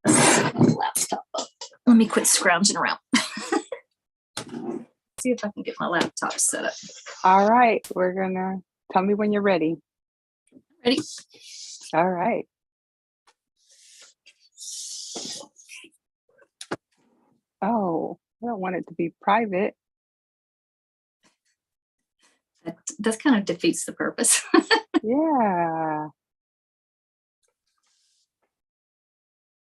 set my laptop up. Let me quit scrounging around. See if I can get my laptop set up. All right, we're gonna tell me when you're ready. Ready? All right. Oh, I don't want it to be private. That kind of defeats the purpose. Yeah.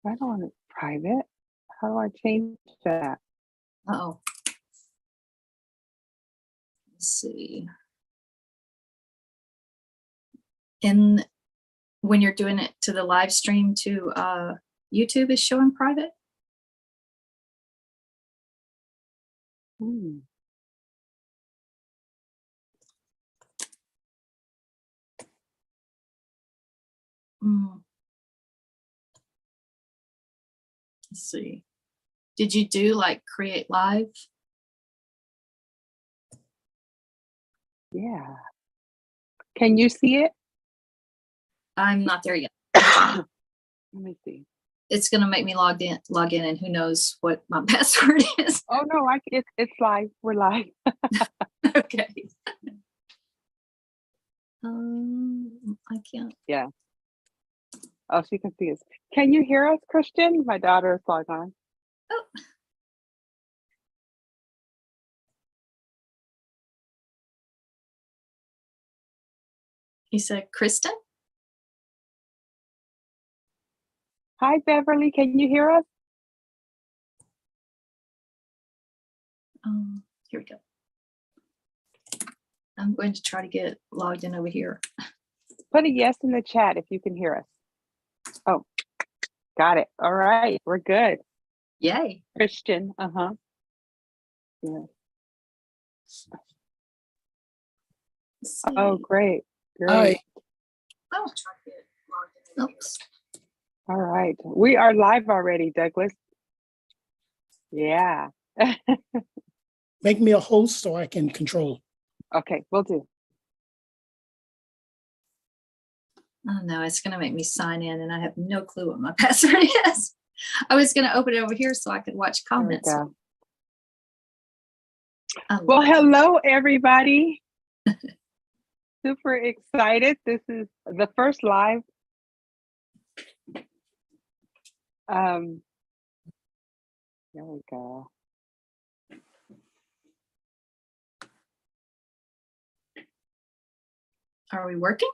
I don't want it private. How do I change that? Uh-oh. Let's see. And when you're doing it to the live stream to YouTube is showing private? Hmm. Let's see. Did you do like create live? Yeah. Can you see it? I'm not there yet. Let me see. It's gonna make me log in, and who knows what my password is. Oh no, it's live. We're live. Okay. I can't. Yeah. Oh, she can see us. Can you hear us, Christian? My daughter is logged on. Oh. You said Kristen? Hi, Beverly. Can you hear us? Here we go. I'm going to try to get logged in over here. Put a yes in the chat if you can hear us. Oh, got it. All right, we're good. Yay. Christian, yeah. Oh, great. Hi. I'll try to get logged in. Oops. All right, we are live already, Douglas. Yeah. Make me a host so I can control. Okay, we'll do. Oh no, it's going to make me sign in and I have no clue what my password is. I was going to open it over here so I could watch comments. There we go. Well, hello, everybody. Super excited. This is the first live. There we go. Are we working?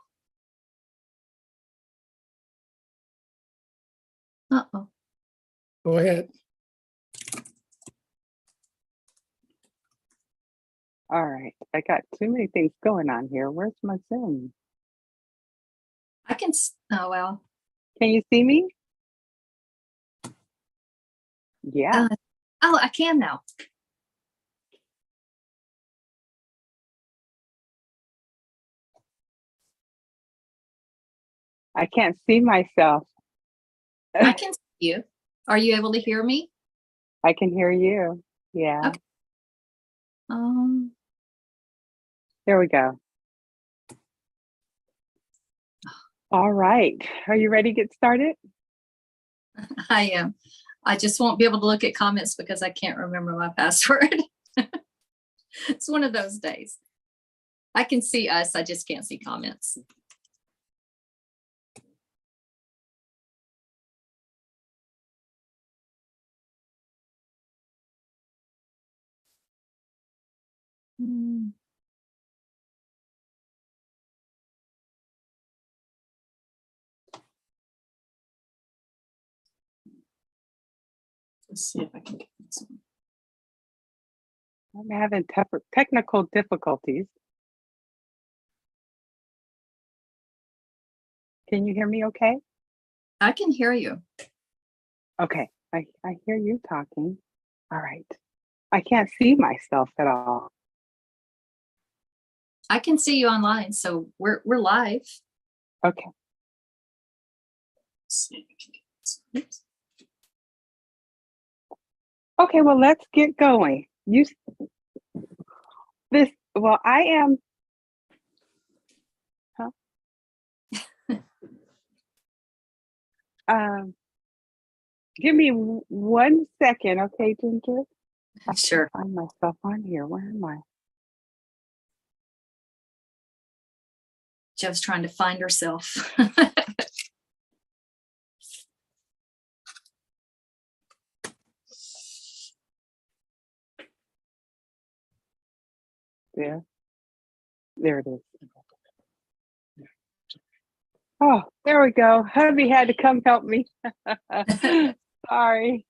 Uh-oh. Go ahead. All right, I got too many things going on here. Where's my Zoom? I can, oh well. Can you see me? Yeah. Oh, I can now. I can't see myself. I can see you. Are you able to hear me? I can hear you. Yeah. Okay. There we go. All right. Are you ready to get started? I am. I just won't be able to look at comments because I can't remember my password. It's one of those days. I can see us. I just can't see comments. Let's see if I can get this one. I'm having technical difficulties. Can you hear me okay? I can hear you. Okay, I hear you talking. All right. I can't see myself at all. I can see you online, so we're live. Okay. Let's see if I can get this one. Oops. Okay, well, let's get going. Well, I am, Give me 1 second, okay, Ginger? I can't Sure. find myself on here. Where am I? Jeff's trying to find herself. There. There it is. Oh, there we go. Hubby had to come help me. Sorry.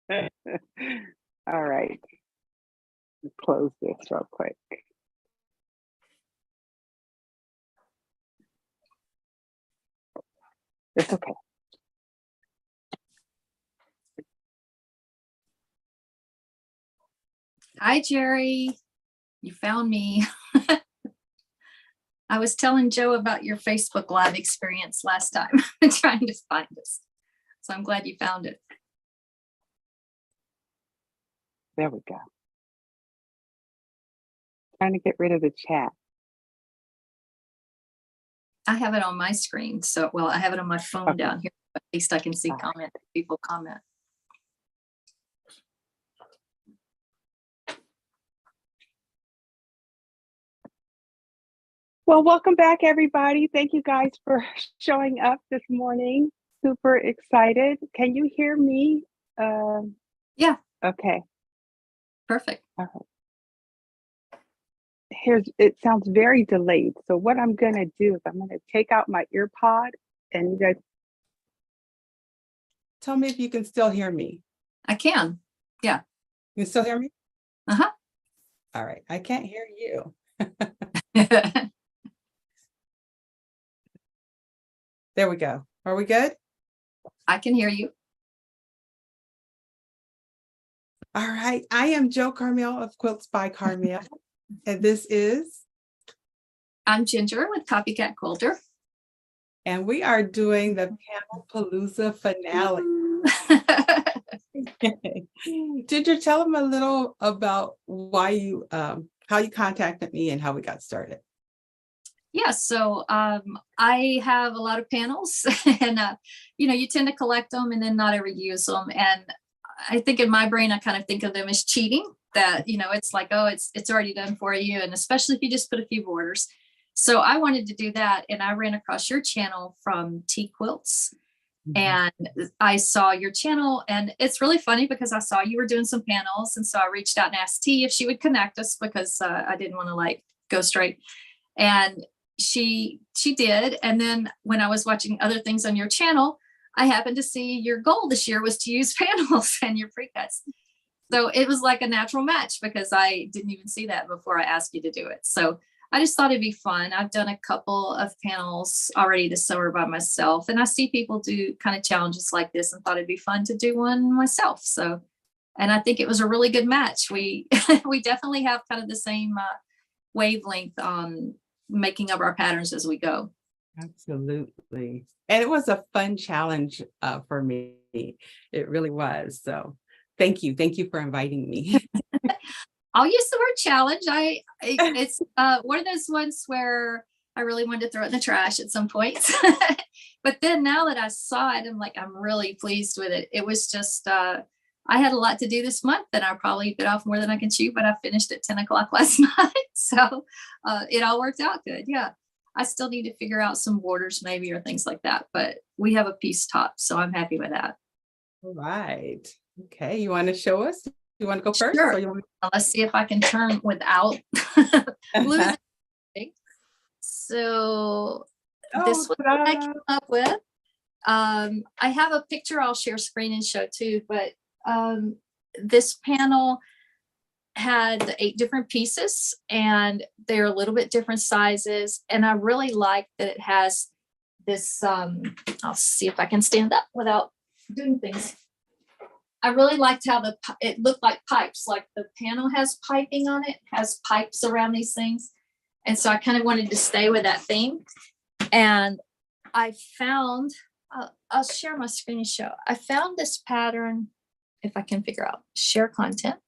All right. Let's close this real quick. It's okay. Hi, Jerry. You found me. I was telling Joe about your Facebook Live experience last time, trying to find us. So I'm glad you found it. There we go. Trying to get rid of the chat. I have it on my screen. So, well, I have it on my phone Okay. down here, but at least I can see All right. comment. People comment. Well, welcome back, everybody. Thank you guys for showing up this morning. Super excited. Can you hear me? Yeah. Okay. Perfect. All right. It sounds very delayed. So what I'm going to do is I'm going to take out my ear pod and you guys. Tell me if you can still hear me. I can. Yeah. You can still hear me? Uh-huh. All right. I can't hear you. There we go. Are we good? I can hear you. All right. I am Jo Carmel of Quilts-by-Carmel. And this is, I'm Ginger with Copycat Quilter. and we are doing the Panel Palooza finale. Ginger, tell them a little about why you, how you contacted me and how we got started. Yeah, so I have a lot of panels and, you tend to collect them and then not ever use them. And I think in my brain, I kind of think of them as cheating that, it's like, oh, it's already done for you. And especially if you just put a few borders. So I wanted to do that. And I ran across your channel from T Quilts. And I saw your channel and it's really funny because I saw you were doing some panels. And so I reached out and asked T if she would connect us because I didn't want to go straight. And she did. And then when I was watching other things on your channel, I happened to see your goal this year was to use panels and your pre-cuts. So it was like a natural match because I didn't even see that before I asked you to do it. So I just thought it'd be fun. I've done a couple of panels already this summer by myself, and I see people do kind of challenges like this and thought it'd be fun to do one myself. So, and I think it was a really good match. We definitely have kind of the same wavelength on making up our patterns as we go. Absolutely. And it was a fun challenge for me. It really was. So thank you. Thank you for inviting me. I'll use the word challenge. It's one of those ones where I really wanted to throw it in the trash at some point. But then now that I saw it, I'm really pleased with it. It was just, I had a lot to do this month and I probably bit off more than I can chew, but I finished at 10 o'clock last night. So it all worked out good. Yeah. I still need to figure out some borders maybe or things like that, but we have a piece top. So I'm happy with that. All right. Okay. You want to show us? You want to go first? Sure. Or you want Let's see if I can turn without losing. So this was what I came up with. I have a picture I'll share screen and show too, but this panel had 8 different pieces and they're a little bit different sizes. And I really like that it has this, I'll see if I can stand up without doing things. I really liked how it looked like pipes, like the panel has piping on it, has pipes around these things. And so I kind of wanted to stay with that theme. And I found, I'll share my screen and show. I found this pattern, if I can figure out, share content,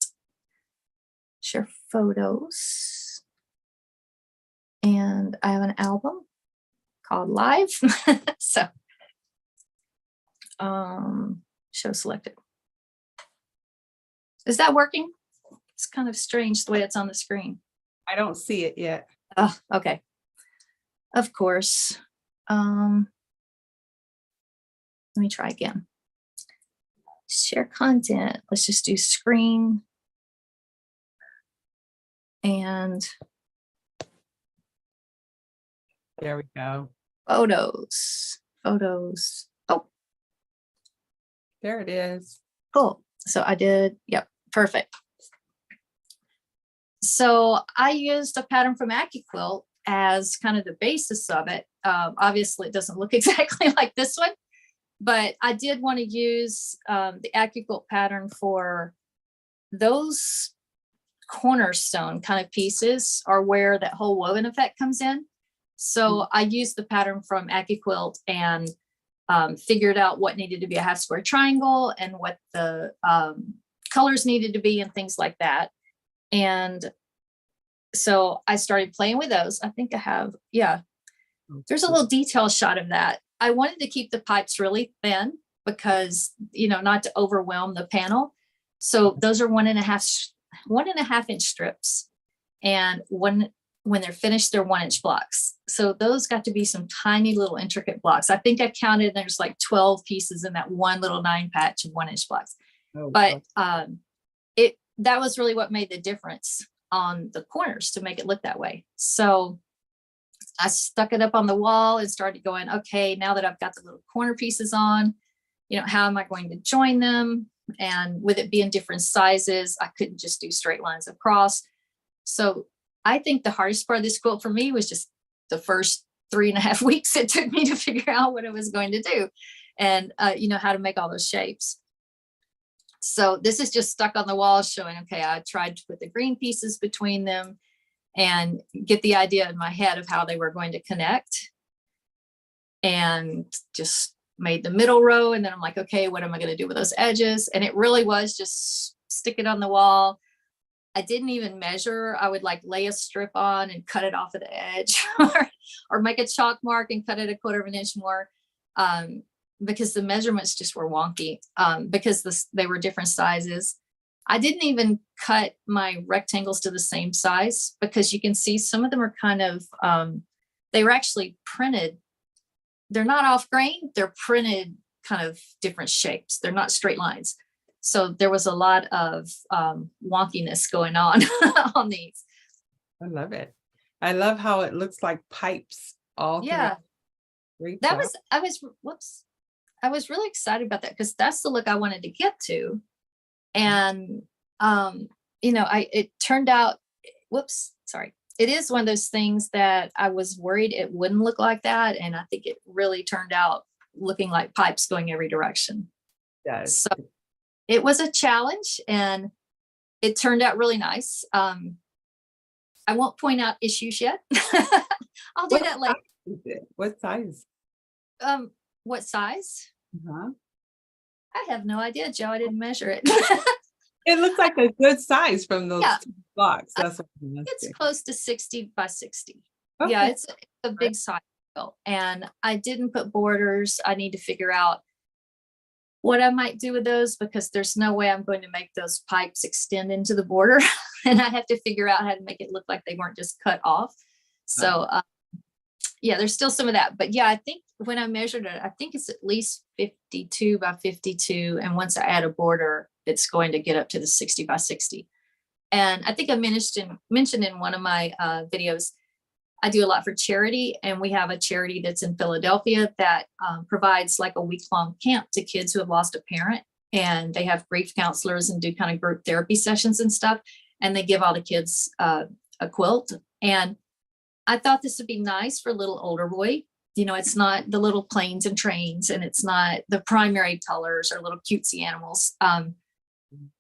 share photos. And I have an album called live. So, show selected. Is that working? It's kind of strange the way it's on the screen. I don't see it yet. Oh, okay. Of course. Let me try again. Share content. Let's just do screen. And There we go. photos. Photos. Oh, There it is. cool. So I did, yep, perfect. So I used a pattern from AccuQuilt as kind of the basis of it. Obviously, it doesn't look exactly like this one, but I did want to use the AccuQuilt pattern for those cornerstone kind of pieces, are where that whole woven effect comes in. So I used the pattern from AccuQuilt and figured out what needed to be a half square triangle and what the colors needed to be and things like that. And so I started playing with those. I think I have, yeah, there's a little detail shot of that. I wanted to keep the pipes really thin because, you know, not to overwhelm the panel. So those are 1.5 inch strips. And when they're finished, they're 1 inch blocks. So those got to be some tiny little intricate blocks. I think I counted, there's like 12 pieces in that one little 9 patch of 1 inch blocks. Oh, But that was really what made the difference on the corners to make it look that way. So I stuck it up on the wall and started going, okay, now that I've got the little corner pieces on, you know, how am I going to join them? And with it being different sizes, I couldn't just do straight lines across. So I think the hardest part of this quilt for me was just the first 3.5 weeks it took me to figure out what I was going to do and, you know, how to make all those shapes. So this is just stuck on the wall showing, okay, I tried to put the green pieces between them and get the idea in my head of how they were going to connect, and just made the middle row. And then I'm like, okay, what am I going to do with those edges? And it really was just stick it on the wall. I didn't even measure. I would like lay a strip on and cut it off at the edge or make a chalk mark and cut it 1/4 inch more. Because the measurements just were wonky, because they were different sizes. I didn't even cut my rectangles to the same size because you can see some of them are kind of, they were actually printed. They're not off grain, they're printed kind of different shapes. They're not straight lines. So there was a lot of wonkiness going on on these. I love it. I love how it looks like pipes all Yeah, Great that job. was, I was really excited about that because that's the look I wanted to get to. And, you know, it turned out, it is one of those things that I was worried it wouldn't look like that. And I think it really turned out looking like pipes going every direction. Yes. So it was a challenge and it turned out really nice. I won't point out issues yet. I'll do that later. What size? What size? Uh-huh. I have no idea, Joe. I didn't measure it. It looks like a good size from those Yeah. 2 blocks. That's what I'm It's asking. close to 60 by 60. Yeah, Okay. it's a big size quilt. And I didn't put borders. I need to figure out what I might do with those because there's no way I'm going to make those pipes extend into the border. And I have to figure out how to make it look like they weren't just cut off. So yeah, there's still some of that. But yeah, I think when I measured it, I think it's at least 52 by 52. And once I add a border, it's going to get up to the 60 by 60. And I think I mentioned in one of my videos, I do a lot for charity, and we have a charity that's in Philadelphia that provides like a week-long camp to kids who have lost a parent, and they have grief counselors and do kind of group therapy sessions and stuff, and they give all the kids a quilt. And I thought this would be nice for a little older boy. You know, it's not the little planes and trains, and it's not the primary colors or little cutesy animals.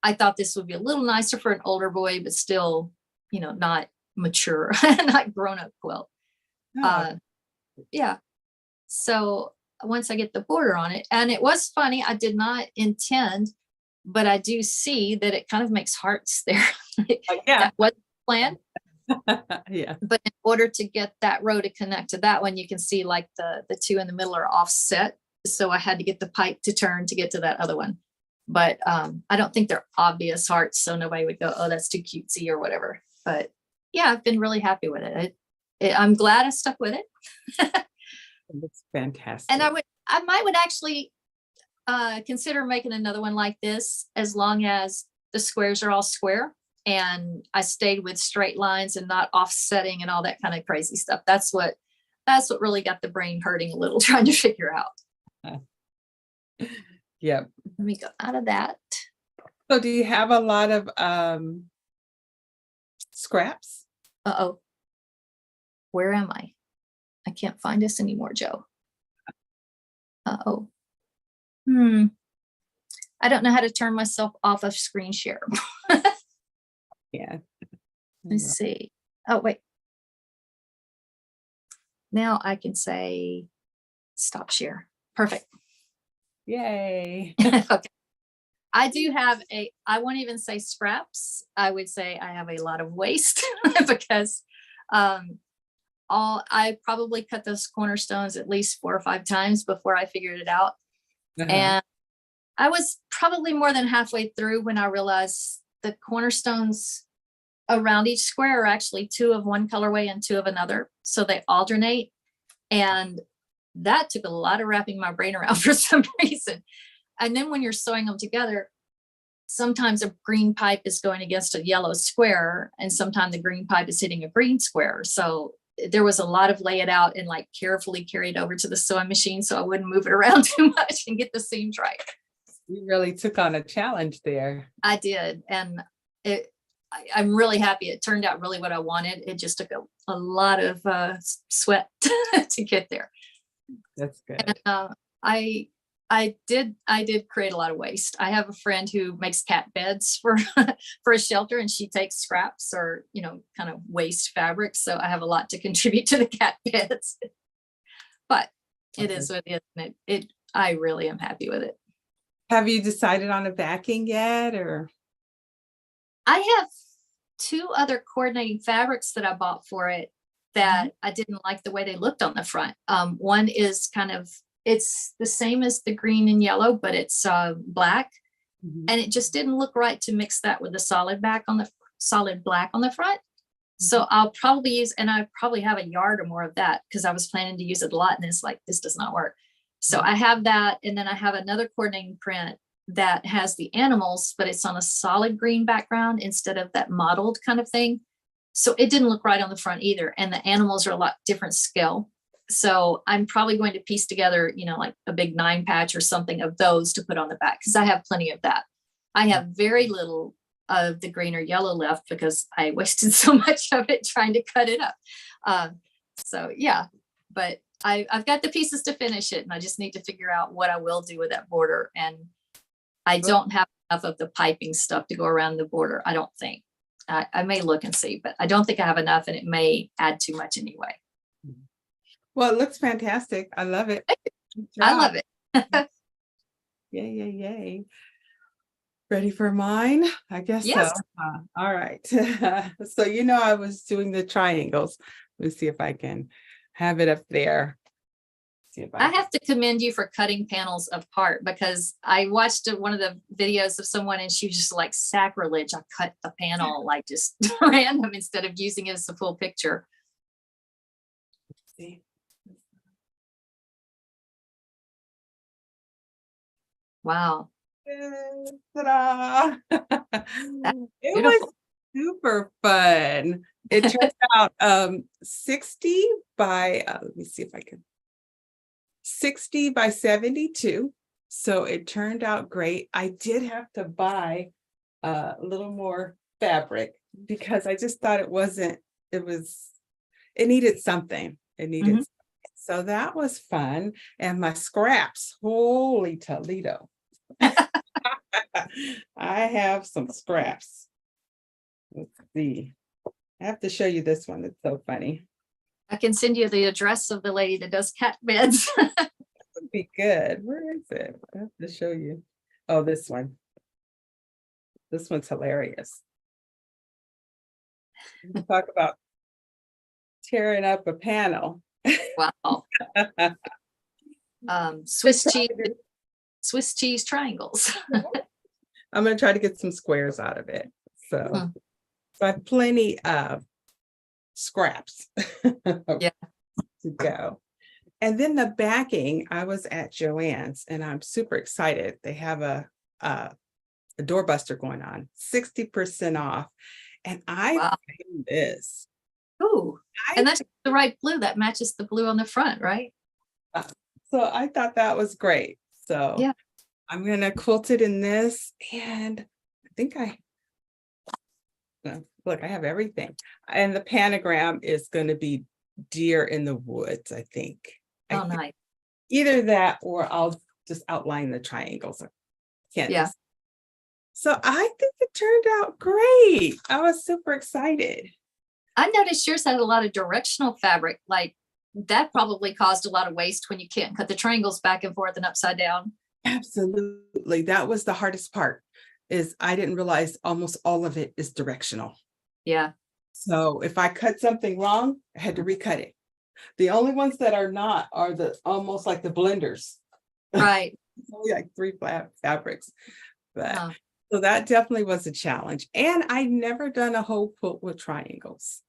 I thought this would be a little nicer for an older boy, but still, you know, not mature, not grown-up quilt. Oh, Yeah. So once I get the border on it, and it was funny, I did not intend, but I do see that it kind of makes hearts there. yeah. That was the plan. Yeah. But in order to get that row to connect to that one, you can see like the two in the middle are offset. So I had to get the pipe to turn to get to that other one. But I don't think they're obvious hearts, so nobody would go, oh, that's too cutesy or whatever. But yeah, I've been really happy with it. I'm glad I stuck with it. It looks fantastic. And I would actually consider making another one like this, as long as the squares are all square and I stayed with straight lines and not offsetting and all that kind of crazy stuff. That's what really got the brain hurting a little trying to figure out. Yep. Let me go out of that. So do you have a lot of scraps? Uh-oh. Where am I? I can't find this anymore, Joe. Uh-oh. I don't know how to turn myself off of screen share. Yeah. Let's see. Oh, wait. Now I can say stop share. Perfect. Yay. Okay. I do have I won't even say scraps. I would say I have a lot of waste because I probably cut those cornerstones at least 4 or 5 times before I figured it out. And I was probably more than halfway through when I realized the cornerstones around each square are actually 2 of one colorway and 2 of another. So they alternate. And that took a lot of wrapping my brain around for some reason. And then when you're sewing them together, sometimes a green pipe is going against a yellow square, and sometimes the green pipe is hitting a green square. So there was a lot of lay it out and like carefully carried over to the sewing machine so I wouldn't move it around too much and get the seams right. You really took on a challenge there. I did. And I'm really happy. It turned out really what I wanted. It just took a lot of sweat to get there. That's good. And I did create a lot of waste. I have a friend who makes cat beds for a shelter, and she takes scraps or, kind of waste fabric. So I have a lot to contribute to the cat beds, but it is what it is. I really am happy with it. Have you decided on a backing yet, or? I have 2 other coordinating fabrics that I bought for it that I didn't like the way they looked on the front. One is it's the same as the green and yellow, but it's black. And it just didn't look right to mix that with the solid black on the front. So I'll probably use, and I probably have a yard or more of that because I was planning to use it a lot, and it's like, this does not work. So I have that. And then I have another coordinating print that has the animals, but it's on a solid green background instead of that mottled kind of thing. So it didn't look right on the front either. And the animals are a lot different scale. So I'm probably going to piece together, like a big 9 patch or something of those to put on the back, because I have plenty of that. I have very little of the green or yellow left because I wasted so much of it trying to cut it up. So yeah, but I've got the pieces to finish it, and I just need to figure out what I will do with that border. And I don't have enough of the piping stuff to go around the border, I don't think. I may look and see, but I don't think I have enough, and it may add too much anyway. Well, it looks fantastic. I love it. I love it. Yay, yay, yay. Ready for mine? I guess Yes. so. All right. So, I was doing the triangles. Let me see if I can have it up there. See if I have to commend you for cutting panels apart, because I watched one of the videos of someone and she was just like, sacrilege. I cut the panel like just random instead of using it as a full picture. see. Wow. Ta-da! It beautiful. was super fun. It turned out 60 by let me see if I can 60 by 72. So it turned out great. I did have to buy a little more fabric because I just thought it needed something. It needed something. So that was fun. And my scraps, holy Toledo. I have some scraps. Let's see. I have to show you this one. It's so funny. I can send you the address of the lady that does cat beds. That would be good. Where is it? I have to show you. Oh, this one. This one's hilarious. Talk about tearing up a panel. Wow. Swiss cheese triangles. I'm going to try to get some squares out of it. So I have plenty of scraps Yeah. to go. And then the backing, I was at Joann's and I'm super excited. They have a doorbuster going on, 60% off. And I Wow. found this. Ooh, and that's the right blue that matches the blue on the front, right? So I thought that was great. So Yeah. I'm going to quilt it in this. And I think look, I have everything. And the panogram is going to be deer in the woods, I think. Oh, nice. Either that or I'll just outline the triangles. Yeah. So I think it turned out great. I was super excited. I noticed yours had a lot of directional fabric. Like that probably caused a lot of waste when you can't cut the triangles back and forth and upside down. Absolutely. That was the hardest part, is I didn't realize almost all of it is directional. Yeah. So if I cut something wrong, I had to recut it. The only ones that are not are the almost like the blenders. Right. Only like 3 flat fabrics. But Huh. so that definitely was a challenge. And I've never done a whole quilt with triangles.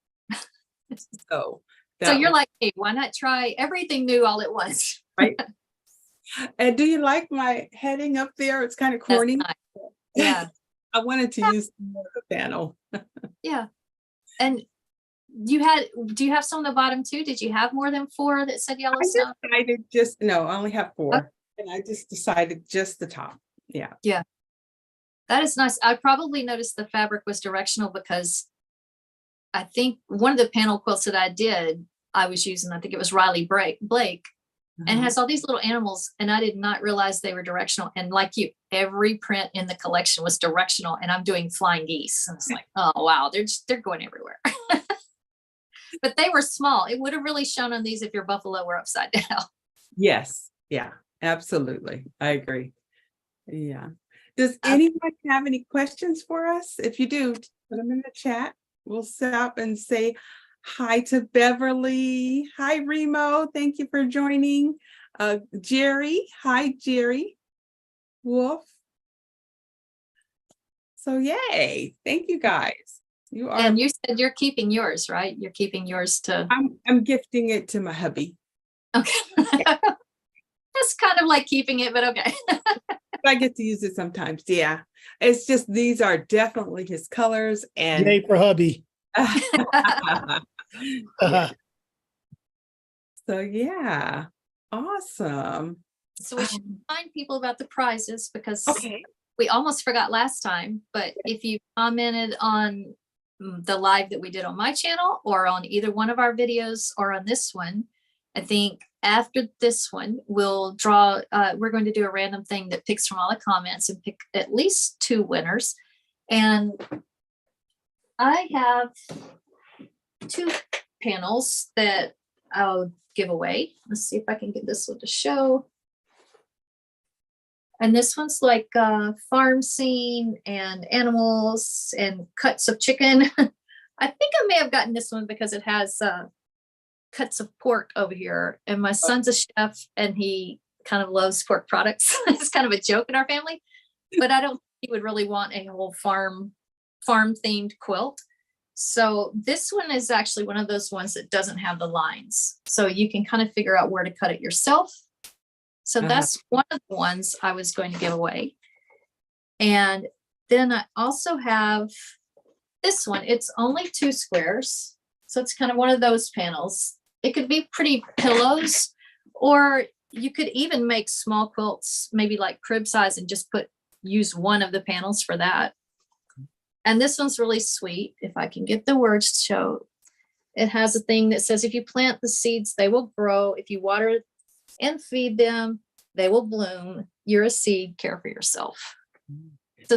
So you're like, hey, why not try everything new all at once? right. And do you like my heading up there? It's kind of That's corny. nice. Yeah. I wanted to use more of the panel. Yeah. And do you have some on the bottom too? Did you have more than 4 that said I Yellowstone? decided no, I only have 4. And I just decided just the top. Yeah. Yeah. That is nice. I probably noticed the fabric was directional because I think one of the panel quilts that I did, I was using, I think it was Riley Blake, and has all these little animals, and I did not realize they were directional. And like you, every print in the collection was directional, and I'm doing flying geese. And it's like, oh wow, they're going everywhere. But they were small. It would have really shown on these if your buffalo were upside down. Yes. Yeah, absolutely. I agree. Yeah. Does anyone have any questions for us? If you do, put them in the chat. We'll stop and say hi to Beverly. Hi, Remo. Thank you for joining. Jerry. Hi, Jerry. Wolf. So yay. Thank you guys. You are. And you said you're keeping yours, right? You're keeping yours to. I'm gifting it to my hubby. Okay. That's kind of like keeping it, but okay. I get to use it sometimes. Yeah. It's just, these are definitely his colors. And Yay for hubby. So yeah, awesome. So we should remind people about the prizes because Okay. we almost forgot last time, but if you commented on the live that we did on my channel or on either one of our videos or on this one, I think after this one, we'll draw, we're going to do a random thing that picks from all the comments and pick at least 2 winners. And I have 2 panels that I'll give away. Let's see if I can get this one to show. And this one's like farm scene and animals and cuts of chicken. I think I may have gotten this one because it has cuts of pork over here. And my son's a chef and he kind of loves pork products. It's kind of a joke in our family, but I don't think he would really want a whole farm themed quilt. So this one is actually one of those ones that doesn't have the lines. So you can kind of figure out where to cut it yourself. So that's one of the ones I was going to give away. And then I also have this one. It's only 2 squares. So it's kind of one of those panels. It could be pretty pillows, or you could even make small quilts, maybe like crib size, and just use one of the panels for that. And this one's really sweet. If I can get the words to show, it has a thing that says, if you plant the seeds, they will grow. If you water and feed them, they will bloom. You're a seed, care for yourself. So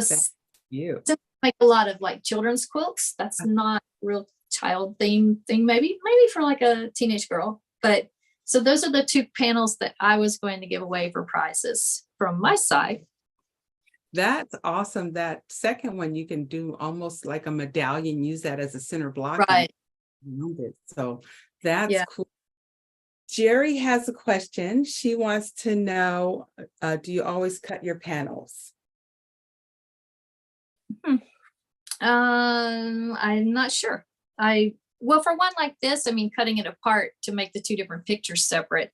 You make a lot of like children's quilts. That's not real child thing, maybe for like a teenage girl. But so those are the 2 panels that I was going to give away for prizes from my side. That's awesome. That second one, you can do almost like a medallion, use that as a center block. Right. So that's Yeah. cool. Jerry has a question. She wants to know, do you always cut your panels? I'm not sure. Well, for one like this, I mean, cutting it apart to make the two different pictures separate.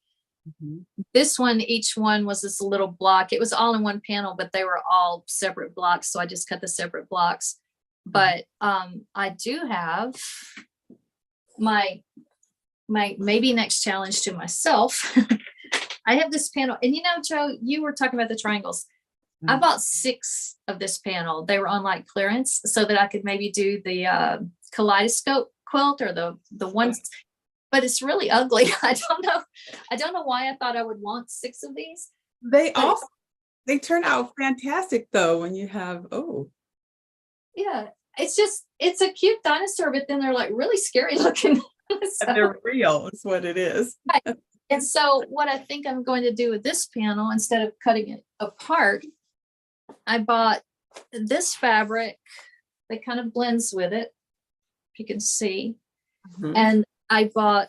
This one, each one was this little block. It was all in one panel, but they were all separate blocks. So I just cut the separate blocks. But I do have my maybe next challenge to myself. I have this panel, and you know, Joe, you were talking about the triangles. I bought 6 of this panel. They were on like clearance so that I could maybe do the kaleidoscope quilt or the ones, but it's really ugly. I don't know why I thought I would want 6 of these. They turn out fantastic though when you have, yeah, it's a cute dinosaur, but then they're like really scary looking. So, they're real is what it is. right. And so what I think I'm going to do with this panel, instead of cutting it apart, I bought this fabric that kind of blends with it, if you can see. And I bought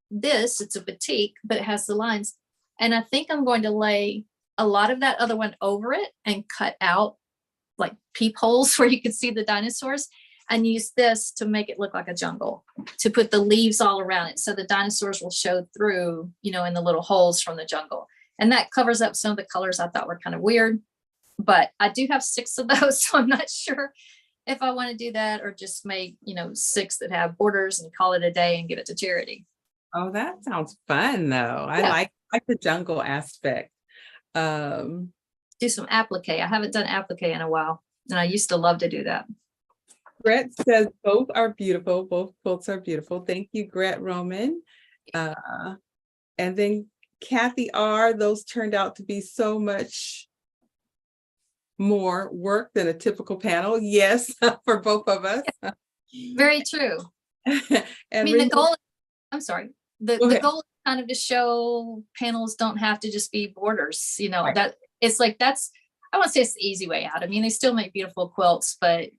this, it's a batik, but it has the lines. And I think I'm going to lay a lot of that other one over it and cut out like peepholes where you can see the dinosaurs, and use this to make it look like a jungle, to put the leaves all around it so the dinosaurs will show through, you know, in the little holes from the jungle. And that covers up some of the colors I thought were kind of weird. But I do have 6 of those, so I'm not sure if I want to do that or just make, you know, 6 that have borders and call it a day and give it to charity. Oh, that sounds fun though. I like the jungle aspect. Do some applique. I haven't done applique in a while, and I used to love to do that. Gret says both are beautiful. Both quilts are beautiful. Thank you, Gret Roman. And then Kathy R, those turned out to be so much more work than a typical panel. Yes, for both of us. Very true. And I mean, the goal, I'm sorry, the goal is kind of to show panels don't have to just be borders, you know, that it's like, that's, I won't say it's the easy way out. I mean, they still make beautiful quilts, but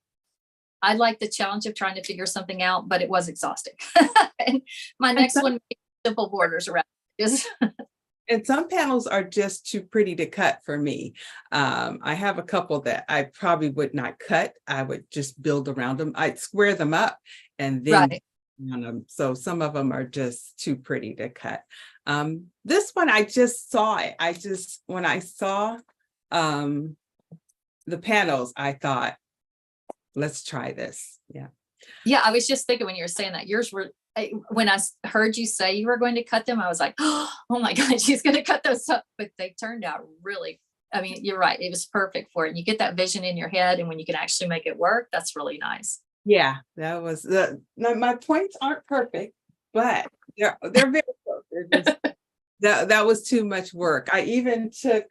I like the challenge of trying to figure something out, but it was exhausting. And my next one, simple borders around just and some panels are just too pretty to cut for me. I have a couple that I probably would not cut. I would just build around them. I'd square them up and then on them. So some of them are just too pretty to cut. This one, I just saw it. When I saw the panels, I thought, let's try this. Yeah, I was just thinking when you were saying that yours were, when I heard you say you were going to cut them, I was like, oh my God, she's going to cut those up. But they turned out really, I mean, you're right. It was perfect for it. And you get that vision in your head, and when you can actually make it work, that's really nice. Yeah, that was my points aren't perfect, but they're very close. They're just, that was too much work. I even took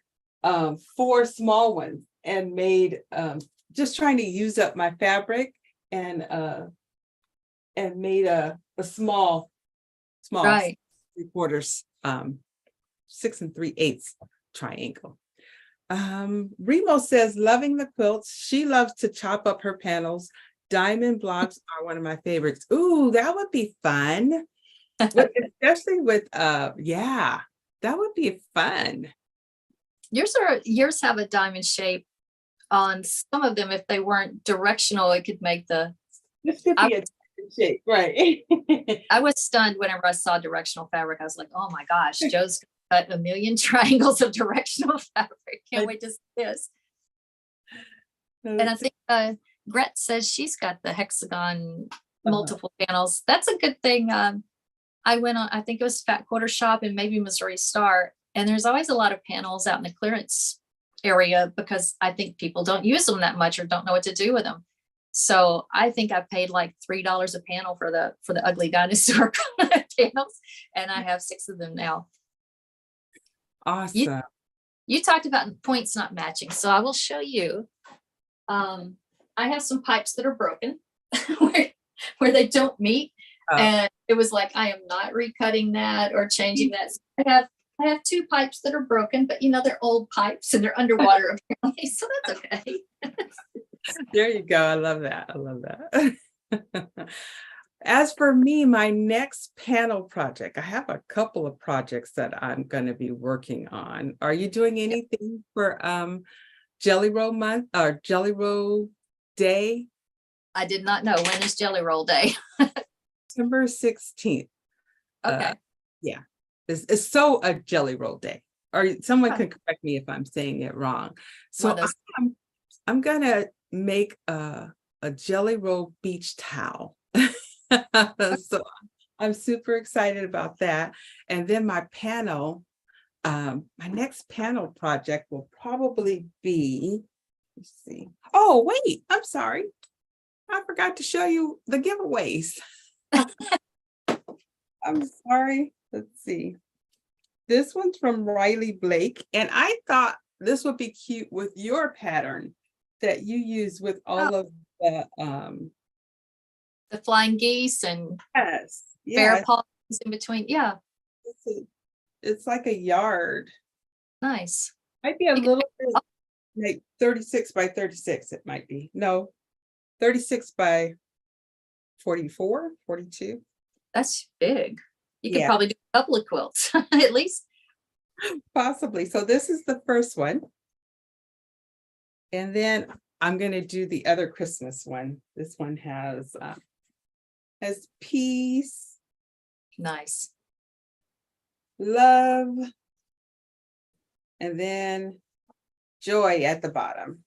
4 small ones and made just trying to use up my fabric and made a small 3/4 6 3/8 triangle. Remo says, loving the quilts. She loves to chop up her panels. Diamond blocks are one of my favorites. Ooh, that would be fun. Especially with that would be fun. Yours have a diamond shape on some of them. If they weren't directional, it could make the This could be a diamond shape, right? I was stunned whenever I saw directional fabric. I was like, oh my gosh, Joe's cut a million triangles of directional fabric. Can't wait to see this. And I think Gret says she's got the hexagon multiple panels. That's a good thing. I went on, I think it was Fat Quarter Shop and maybe Missouri Star, and there's always a lot of panels out in the clearance area because I think people don't use them that much or don't know what to do with them. So I think I paid like $3 a panel for the ugly dinosaur panels, and I have 6 of them now. Awesome. You talked about points not matching, so I will show you. I have some pipes that are broken where they don't meet. And it was like, I am not recutting that or changing that. So I have I have two pipes that are broken, but you know, they're old pipes and they're underwater apparently, so that's okay. There you go. I love that. I love that. As for me, my next panel project, I have a couple of projects that I'm going to be working on. Are you doing anything for Jelly Roll Month or Jelly Roll Day? I did not know. When is Jelly Roll Day? September 16th. Okay. Yeah, it's so a Jelly Roll Day. Or someone Okay. can correct me if I'm saying it wrong. One So of those- I'm gonna make a Jelly Roll beach towel. So I'm super excited about that. And then my next panel project will probably be, let's see. Oh, wait, I'm sorry. I forgot to show you the giveaways. I'm sorry. Let's see. This one's from Riley Blake, and I thought this would be cute with your pattern that you use with all of the flying geese and yes, bear yeah, paws in between. Yeah, it's like a yard. nice. Might be a little bit like 36 by 36. It might be. No, 36 by 44, 42. That's big. You could Yeah. probably do a couple of quilts at least. Possibly. So this is the first one. And then I'm going to do the other Christmas one. This one has peace, Nice. love, and then joy at the bottom.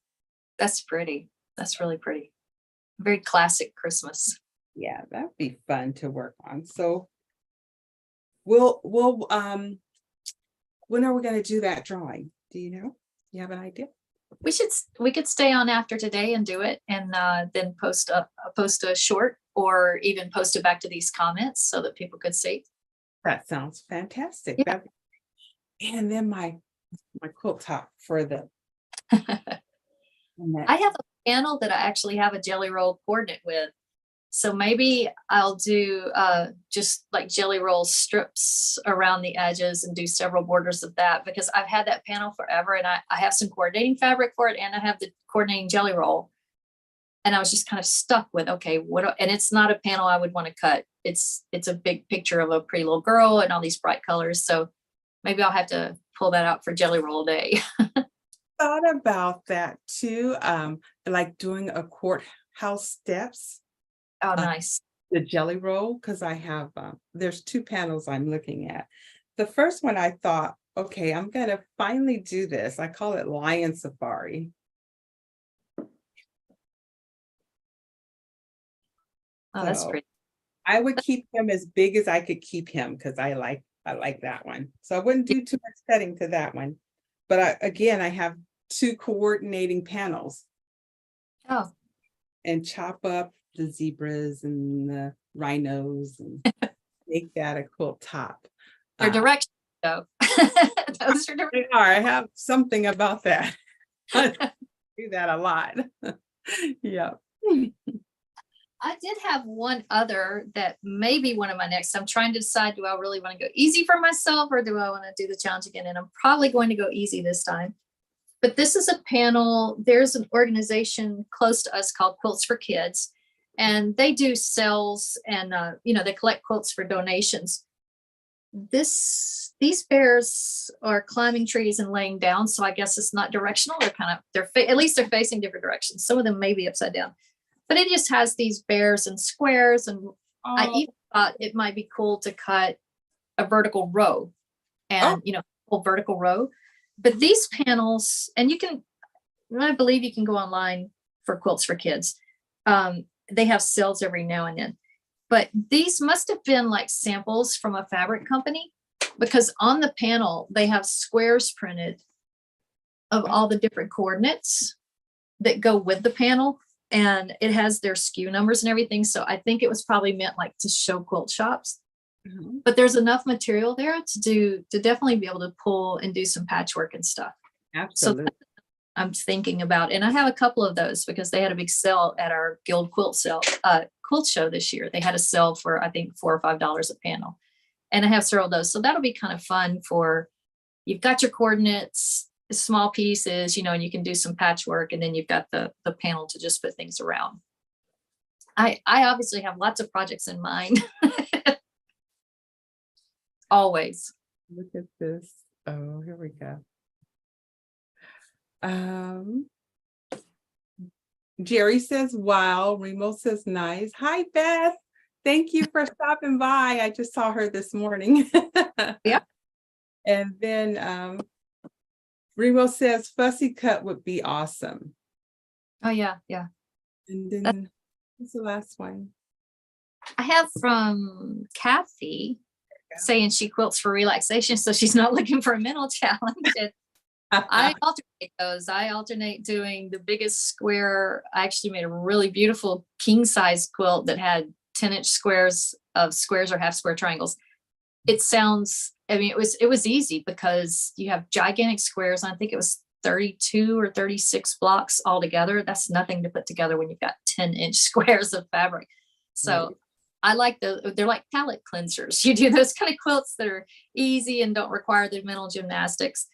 That's pretty. That's really pretty. Very classic Christmas. Yeah, that'd be fun to work on. So we'll when are we going to do that drawing? Do you know? You have an idea? We could stay on after today and do it, and then post a short, or even post it back to these comments so that people could see. That sounds fantastic. Yeah. And then my quilt top for the I have a panel that I actually have a jelly roll coordinate with. So maybe I'll do just like jelly roll strips around the edges and do several borders of that, because I've had that panel forever, and I have some coordinating fabric for it, and I have the coordinating jelly roll. And I was just kind of stuck with, okay, and it's not a panel I would want to cut. It's a big picture of a pretty little girl and all these bright colors. So maybe I'll have to pull that out for Jelly Roll Day. Thought about that too, like doing a courthouse steps, Oh, nice. the jelly roll, because I have there's two panels I'm looking at. The first one I thought, okay, I'm gonna finally do this. I call it Lion Safari. Oh, that's So pretty. I would keep him as big as I could keep him, because I like that one. So I wouldn't do too much cutting to that one. But again, I have two coordinating panels. Oh, And chop up the zebras and the rhinos and make that a quilt top. they're directions though. Those are direct. They are. I have something about that. I do that a lot. Yeah. I did have one other that may be one of my next. I'm trying to decide, do I really want to go easy for myself, or do I want to do the challenge again? And I'm probably going to go easy this time. But this is a panel. There's an organization close to us called Quilts for Kids, and they do sales, and they collect quilts for donations. These bears are climbing trees and laying down, so I guess it's not directional. At least they're facing different directions. Some of them may be upside down, but it just has these bears and squares. And I even thought it might be cool to cut a vertical row, and whole vertical row. But these panels, and I believe you can go online for Quilts for Kids. They have sales every now and then. But these must have been like samples from a fabric company, because on the panel, they have squares printed of all the different coordinates that go with the panel. And it has their SKU numbers and everything. So I think it was probably meant like to show quilt shops. Mhm. But there's enough material there to definitely be able to pull and do some patchwork and stuff. Absolutely. So I'm thinking about, and I have a couple of those because they had a big sale at our Guild quilt show this year. They had a sale for, I think, $4 or $5 a panel, and I have several of those. So that'll be kind of fun for you've got your coordinates, small pieces, you know, and you can do some patchwork, and then you've got the panel to just put things around. I obviously have lots of projects in mind. Always. Look at this. Oh, here we go. Jerry says, wow. Remo says, nice. Hi, Beth. Thank you for stopping by. I just saw her this morning. Yeah. And then Remo says, fussy cut would be awesome. Oh, yeah. Yeah. And then what's the last one? I have from Kathy saying she quilts for relaxation, so she's not looking for a mental challenge. And I alternate those. I alternate doing the biggest square. I actually made a really beautiful king size quilt that had 10-inch squares of squares or half square triangles. It sounds, I mean, it was easy because you have gigantic squares. I think it was 32 or 36 blocks all together. That's nothing to put together when you've got 10-inch squares of fabric. So Right. I like they're like palette cleansers. You do those kind of quilts that are easy and don't require the mental gymnastics.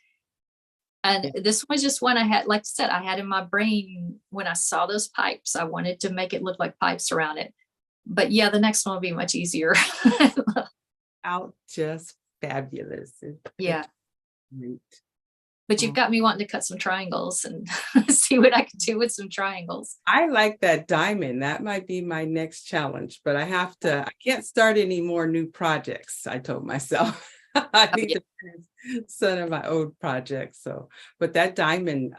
And this was just one I had, like I said, I had in my brain when I saw those pipes. I wanted to make it look like pipes around it. But yeah, the next one will be much easier. Out just fabulous. Yeah. Great. But you've got me wanting to cut some triangles and see what I can do with some triangles. I like that diamond. That might be my next challenge, but I can't start any more new projects. I told myself I need to finish some of my old projects. So, but that diamond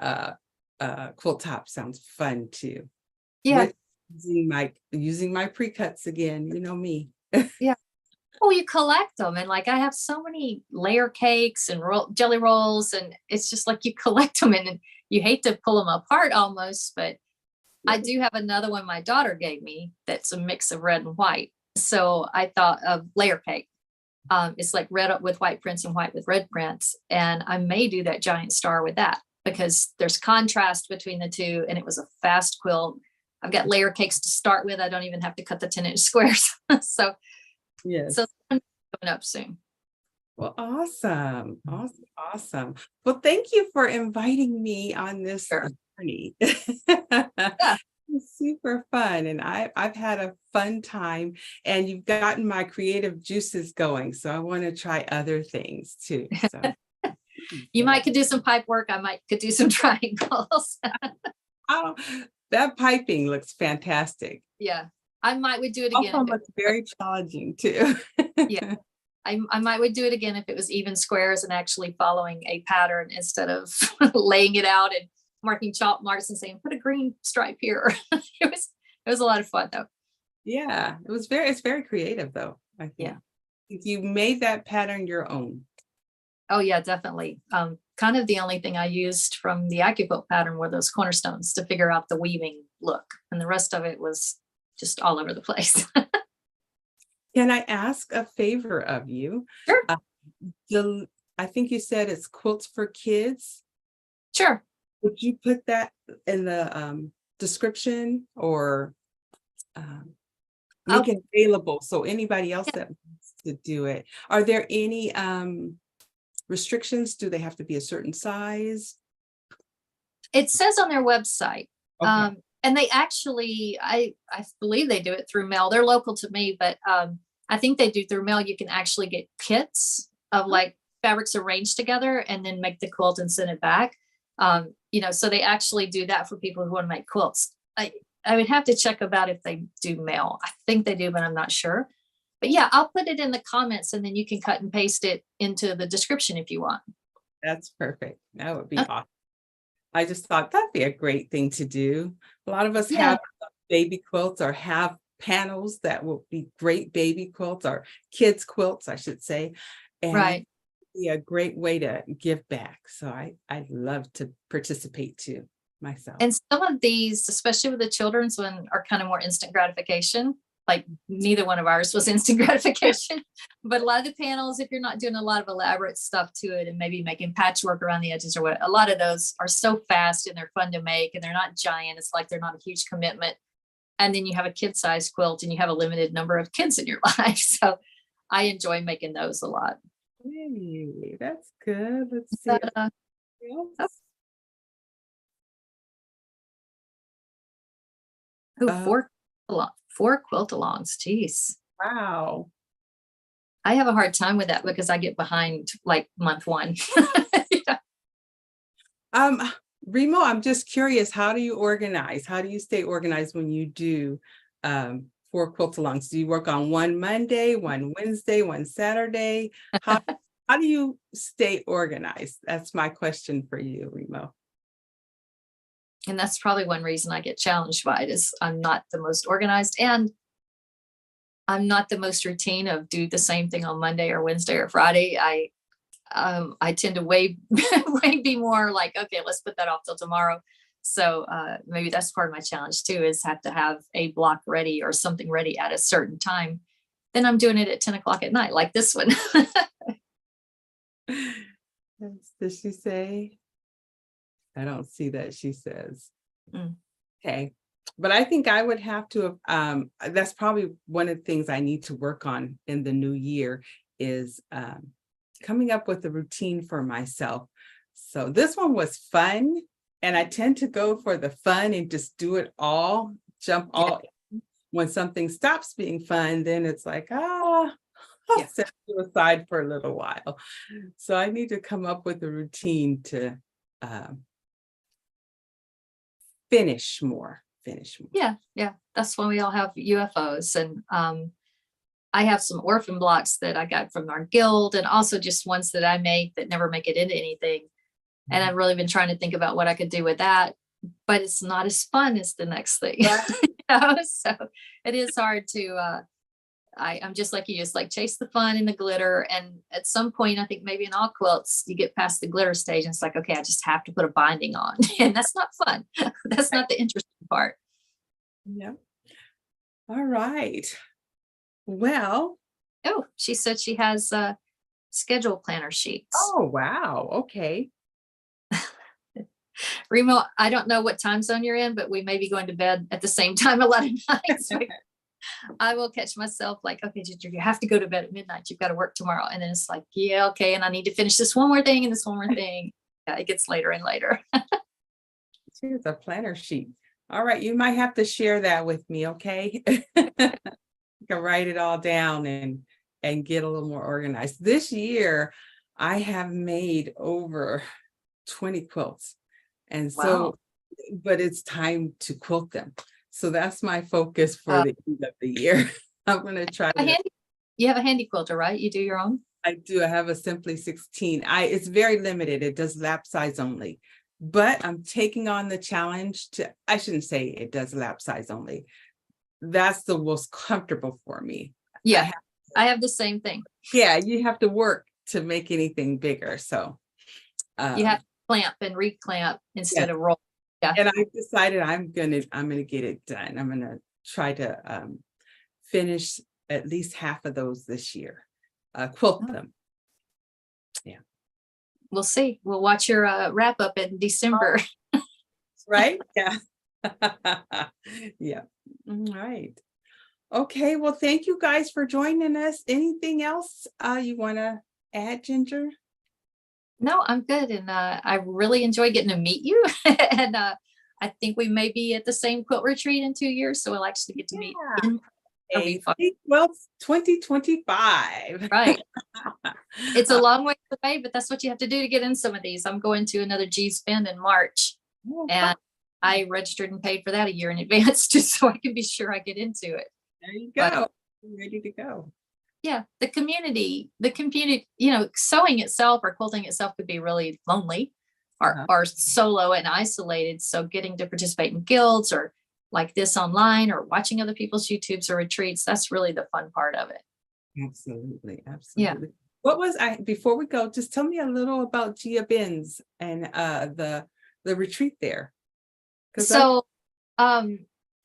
quilt top sounds fun too. Yeah. Using my pre-cuts again, you know me. Yeah. Oh, you collect them, and like I have so many layer cakes and jelly rolls, and it's just like you collect them, and you hate to pull them apart almost. But I do have another one my daughter gave me that's a mix of red and white. So I thought of layer cake. It's like red with white prints and white with red prints, and I may do that giant star with that because there's contrast between the two, and it was a fast quilt. I've got layer cakes to start with. I don't even have to cut the 10-inch squares. Yes. So coming up soon. Well, awesome. Awesome. Well, thank you for inviting me on this journey. Yeah. It's super fun. And I've had a fun time, and you've gotten my creative juices going. So I want to try other things too. So You might could do some pipe work. I could do some triangles. oh, that piping looks fantastic. Yeah. I would do it again. Also looks very challenging too. Yeah. I would do it again if it was even squares and actually following a pattern instead of laying it out and marking chalk marks and saying, put a green stripe here. It was a lot of fun though. Yeah, it's very creative though. I think. Yeah. You made that pattern your own. Oh yeah, definitely. Kind of the only thing I used from the AccuQuilt pattern were those cornerstones to figure out the weaving look. And the rest of it was just all over the place. Can I ask a favor of you? Sure. I think you said it's Quilts for Kids. Sure. Would you put that in the description or make it available so anybody else that wants to do it? Are there any restrictions? Do they have to be a certain size? It says on their website. Okay. And they actually, I believe they do it through mail. They're local to me, but I think they do through mail. You can actually get kits of like fabrics arranged together and then make the quilt and send it back. So they actually do that for people who want to make quilts. I would have to check about if they do mail. I think they do, but I'm not sure. But yeah, I'll put it in the comments and then you can cut and paste it into the description if you want. That's perfect. That would be awesome. I just thought that'd be a great thing to do. A lot of us have baby quilts or have panels that will be great baby quilts or kids quilts, I should say. And right. Be a great way to give back. So I'd love to participate too myself. And some of these, especially with the children's one, are kind of more instant gratification. Like neither one of ours was instant gratification, but a lot of the panels, if you're not doing a lot of elaborate stuff to it and maybe making patchwork around the edges or what, a lot of those are so fast and they're fun to make and they're not giant. It's like they're not a huge commitment. And then you have a kid size quilt and you have a limited number of kids in your life. So I enjoy making those a lot. Hey, that's good. Let's see. But, Anything oh, else? ooh, Uh, four quilt-alongs, geez. wow. I have a hard time with that because I get behind like month one. Yeah. Um, Remo, I'm just curious, how do you organize? How do you stay organized when you do 4 quilt-alongs? Do you work on one Monday, one Wednesday, one Saturday? How how do you stay organized? That's my question for you, Remo. And that's probably one reason I get challenged by it is I'm not the most organized and I'm not the most routine of do the same thing on Monday or Wednesday or Friday. I tend to way way be more like, okay, let's put that off till tomorrow. So maybe that's part of my challenge too, is have to have a block ready or something ready at a certain time. Then I'm doing it at 10 o'clock at night, like this one. Does she say? I don't see that she says. Mm. Okay. But I think I would have to, that's probably one of the things I need to work on in the new year is coming up with a routine for myself. So this one was fun. And I tend to go for the fun and just do it all, jump all in. When something stops being fun, then it's like, I'll Yeah. set it aside for a little while. So I need to come up with a routine to finish more. Yeah. That's when we all have UFOs. And I have some orphan blocks that I got from our guild and also just ones that I make that never make it into anything. And I've really been trying to think about what I could do with that, but it's not as fun as the next thing. So it is hard to I'm just like you, just like chase the fun and the glitter. And at some point, I think maybe in all quilts, you get past the glitter stage and it's like, okay, I just have to put a binding on. And that's not fun. That's not the interesting part. Yeah. All right. Well, Oh, she said she has schedule planner sheets. oh, wow. Okay. Remo, I don't know what time zone you're in, but we may be going to bed at the same time a lot of nights. I will catch myself like, okay, Ginger, you have to go to bed at midnight. You've got to work tomorrow. And then it's like, yeah, okay. And I need to finish this one more thing and this one more thing. Yeah, it gets later and later. Here's a planner sheet. All right. You might have to share that with me. Okay. You can write it all down and get a little more organized. This year, I have made over 20 quilts. And so, Wow. but it's time to quilt them. So that's my focus for the end of the year. I'm going to try to. You have a handy quilter, right? You do your own? I do. I have a Simply 16. It's very limited. It does lap size only, but I'm taking on the challenge I shouldn't say it does lap size only. That's the most comfortable for me. Yeah, I have the same thing. Yeah, you have to work to make anything bigger. So you have to clamp and reclamp instead of roll. Yeah. And I decided I'm gonna get it done. I'm gonna try to finish at least half of those this year. Quilt them. Yeah. We'll see. We'll watch your wrap up in December. Right? Yeah. Yeah. All right. Okay. Well, thank you guys for joining us. Anything else you want to add, Ginger? No, I'm good. And I really enjoy getting to meet you. And I think we may be at the same quilt retreat in 2 years. So we'll actually get to meet. Well, 2025. Right. It's a long way away, but that's what you have to do to get in some of these. I'm going to another G spend in March. And I registered and paid for that a year in advance just so I can be sure I get into it. There you go. But, ready to go. Yeah, the community, sewing itself or quilting itself could be really lonely or solo and isolated. So getting to participate in guilds or like this online or watching other people's YouTubes or retreats, that's really the fun part of it. Absolutely. Yeah. What was before we go, just tell me a little about Gia Benz and the retreat there. So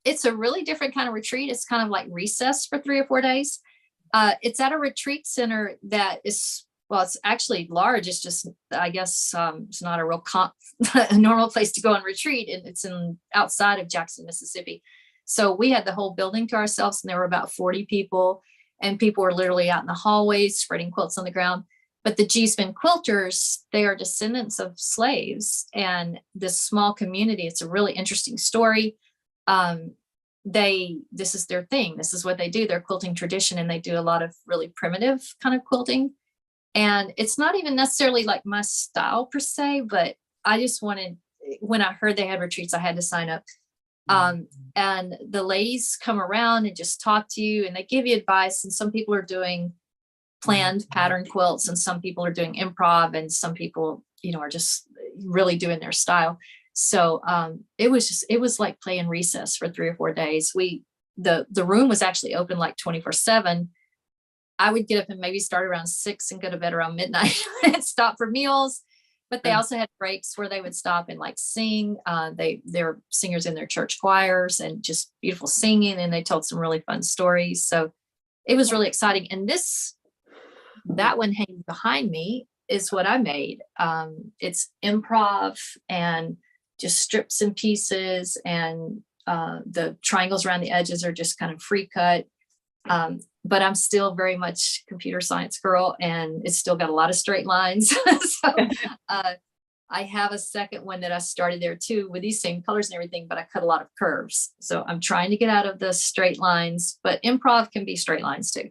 it's a really different kind of retreat. It's kind of like recess for 3 or 4 days. It's at a retreat center that is, well, it's actually large. It's just, I guess, it's not a real a normal place to go on retreat. And it's outside of Jackson, Mississippi. So we had the whole building to ourselves and there were about 40 people and people were literally out in the hallways spreading quilts on the ground. But the G-spin quilters, they are descendants of slaves, and this small community, it's a really interesting story. This is their thing. This is what they do, their quilting tradition, and they do a lot of really primitive kind of quilting. And it's not even necessarily like my style per se, but I just wanted, when I heard they had retreats, I had to sign up. And the ladies come around and just talk to you, and they give you advice. And some people are doing planned pattern quilts, and some people are doing improv, and some people, are just really doing their style. So it was like playing recess for 3 or 4 days. The room was actually open like 24/7. I would get up and maybe start around 6 and go to bed around midnight and stop for meals. But they also had breaks where they would stop and like sing. They're singers in their church choirs, and just beautiful singing. And they told some really fun stories. So it was really exciting. And that one hanging behind me is what I made. It's improv and just strips and pieces, and the triangles around the edges are just kind of free cut. But I'm still very much computer science girl, and it's still got a lot of straight lines. So I have a second one that I started there too with these same colors and everything, but I cut a lot of curves. So I'm trying to get out of the straight lines, but improv can be straight lines too.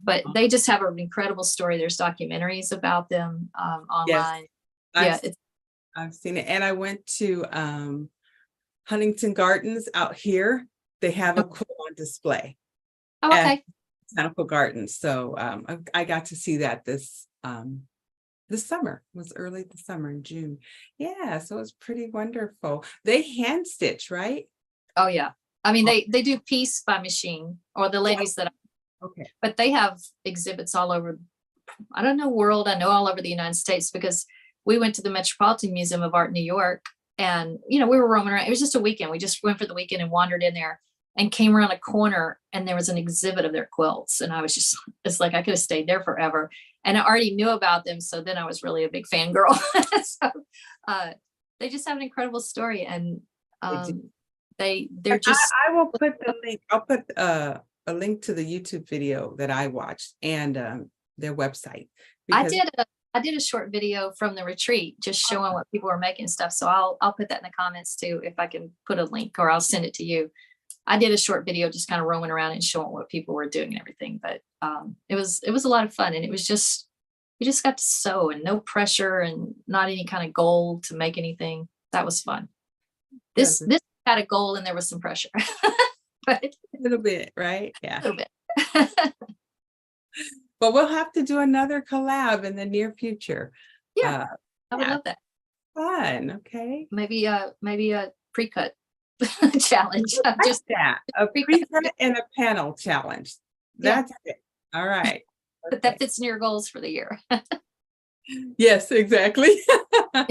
But they just have an incredible story. There's documentaries about them online. Yes, I've seen it. And I went to Huntington Gardens out here. They have a quilt on display. Oh, okay. Botanical Gardens. So I got to see that this summer. It was early this summer in June. Yeah, so it was pretty wonderful. They hand stitch, right? Oh yeah. I mean, they do piece by machine, or the ladies that Okay. But they have exhibits all over, I don't know, world. I know all over the United States, because we went to the Metropolitan Museum of Art in New York, and, we were roaming around. It was just a weekend. We just went for the weekend and wandered in there and came around a corner, and there was an exhibit of their quilts. And I was just, it's like, I could have stayed there forever. And I already knew about them. So then I was really a big fangirl. So they just have an incredible story. And they're just, I will put the link. I'll put a link to the YouTube video that I watched, and their website. I did a short video from the retreat, just showing what people were making and stuff. So I'll put that in the comments too, if I can put a link, or I'll send it to you. I did a short video just kind of roaming around and showing what people were doing and everything. But it was a lot of fun, and it was just, we just got to sew, and no pressure, and not any kind of goal to make anything. That was fun. This had a goal, and there was some pressure. But A little bit, right? Yeah. a little bit. But we'll have to do another collab in the near future. Yeah, I would yeah. love that. Fun. Okay. Maybe a pre-cut challenge. Just that. A pre-cut and a panel challenge. That's it. All right. But that fits in your goals for the year. Yes, exactly. Yeah.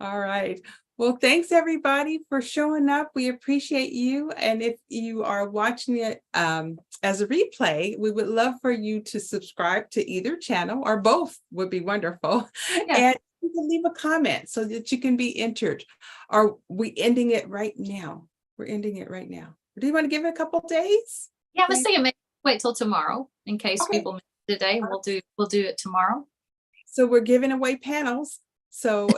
All right. Well, thanks everybody for showing up. We appreciate you. And if you are watching it as a replay, we would love for you to subscribe to either channel, or both would be wonderful. Yeah. And you can leave a comment so that you can be entered. Are we ending it right now? We're ending it right now. Do you want to give it a couple days? Yeah, I was thinking maybe wait till tomorrow in case people miss it today, and we'll do it tomorrow. So we're giving away panels. So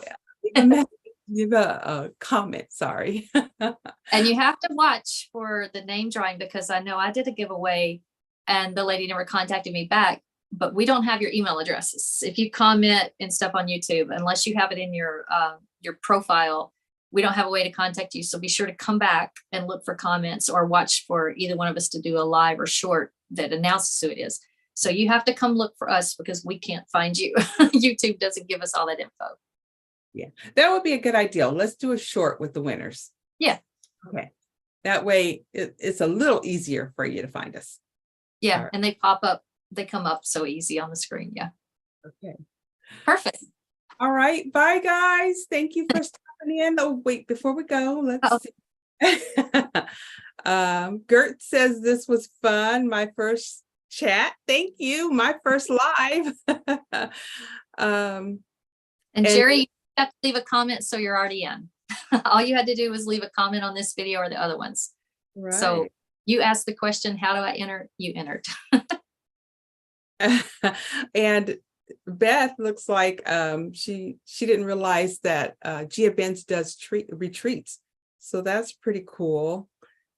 leave a comment, sorry. And you have to watch for the name drawing, because I know I did a giveaway and the lady never contacted me back, but we don't have your email addresses. If you comment and stuff on YouTube, unless you have it in your profile, we don't have a way to contact you. So be sure to come back and look for comments, or watch for either one of us to do a live or short that announces who it is. So you have to come look for us, because we can't find you. YouTube doesn't give us all that info. Yeah, that would be a good idea. Let's do a short with the winners. Yeah. Okay. That way it's a little easier for you to find us. Yeah. Right. And they come up so easy on the screen. Yeah. Okay. Perfect. All right. Bye, guys. Thank you for stopping in. Oh, wait, before we go, let's see. Gert says this was fun. My first chat. Thank you. My first live. And Jerry, you have to leave a comment, so you're already in. All you had to do was leave a comment on this video or the other ones. Right. So you asked the question, how do I enter? You entered. And Beth looks like she didn't realize that Gia Benz does retreats. So that's pretty cool.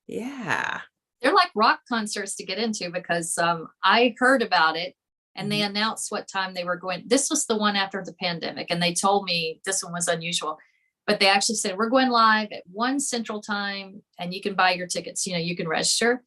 Yeah. They're like rock concerts to get into because I heard about it and they announced what time they were going. This was the one after the pandemic, and they told me this one was unusual, but they actually said, we're going live at 1 Central Time and you can buy your tickets, you can register.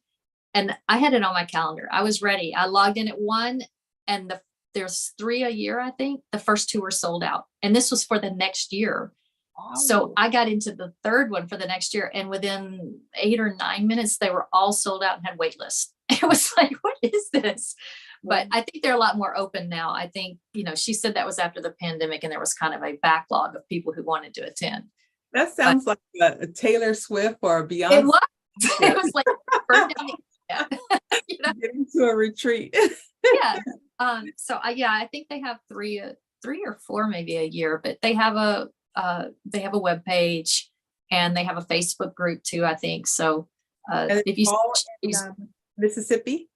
And I had it on my calendar. I was ready. I logged in at 1 and there's 3 a year, I think. The first 2 were sold out. And this was for the next year. Wow. So I got into the third one for the next year. And within 8 or 9 minutes, they were all sold out and had wait lists. It was like, what is this? But I think they're a lot more open now. I think, she said that was after the pandemic and there was kind of a backlog of people who wanted to attend. That sounds like a Taylor Swift or a Beyonce. It was, it was like, burn down the- Getting to a retreat. yeah. So I think they have three or 4 maybe a year, but they have a web page and they have a Facebook group too, I think. So if you All in, search, Mississippi.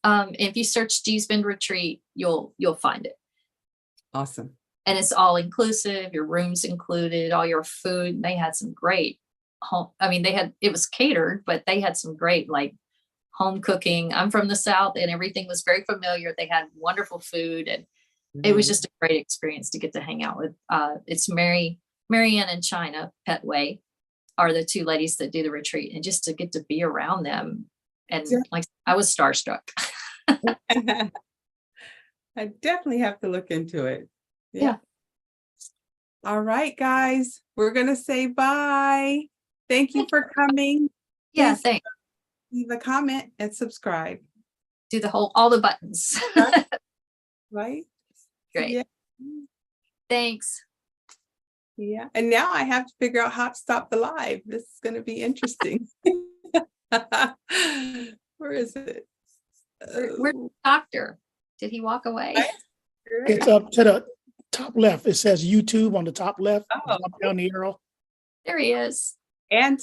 if you search Gee's Bend Retreat, you'll find it. Awesome. And it's all inclusive, your room's included, all your food. They had some great home. I mean, it was catered, but they had some great like home cooking. I'm from the South and everything was very familiar. They had wonderful food and it was just a great experience to get to hang out with. It's Marianne and China Petway are the 2 ladies that do the retreat, and just to get to be around them. And like I was starstruck. I definitely have to look into it. Yeah. All right, guys, we're going to say bye. Thank you for coming. Yeah, Please thanks. leave a comment and subscribe. Do all the buttons. Right? Great. Yeah. Thanks. Yeah. And now I have to figure out how to stop the live. This is going to be interesting. Where is it? Where's the doctor? Did he walk away? It's up to the top left. It says YouTube on the top left, Oh. up down the arrow. There he is. And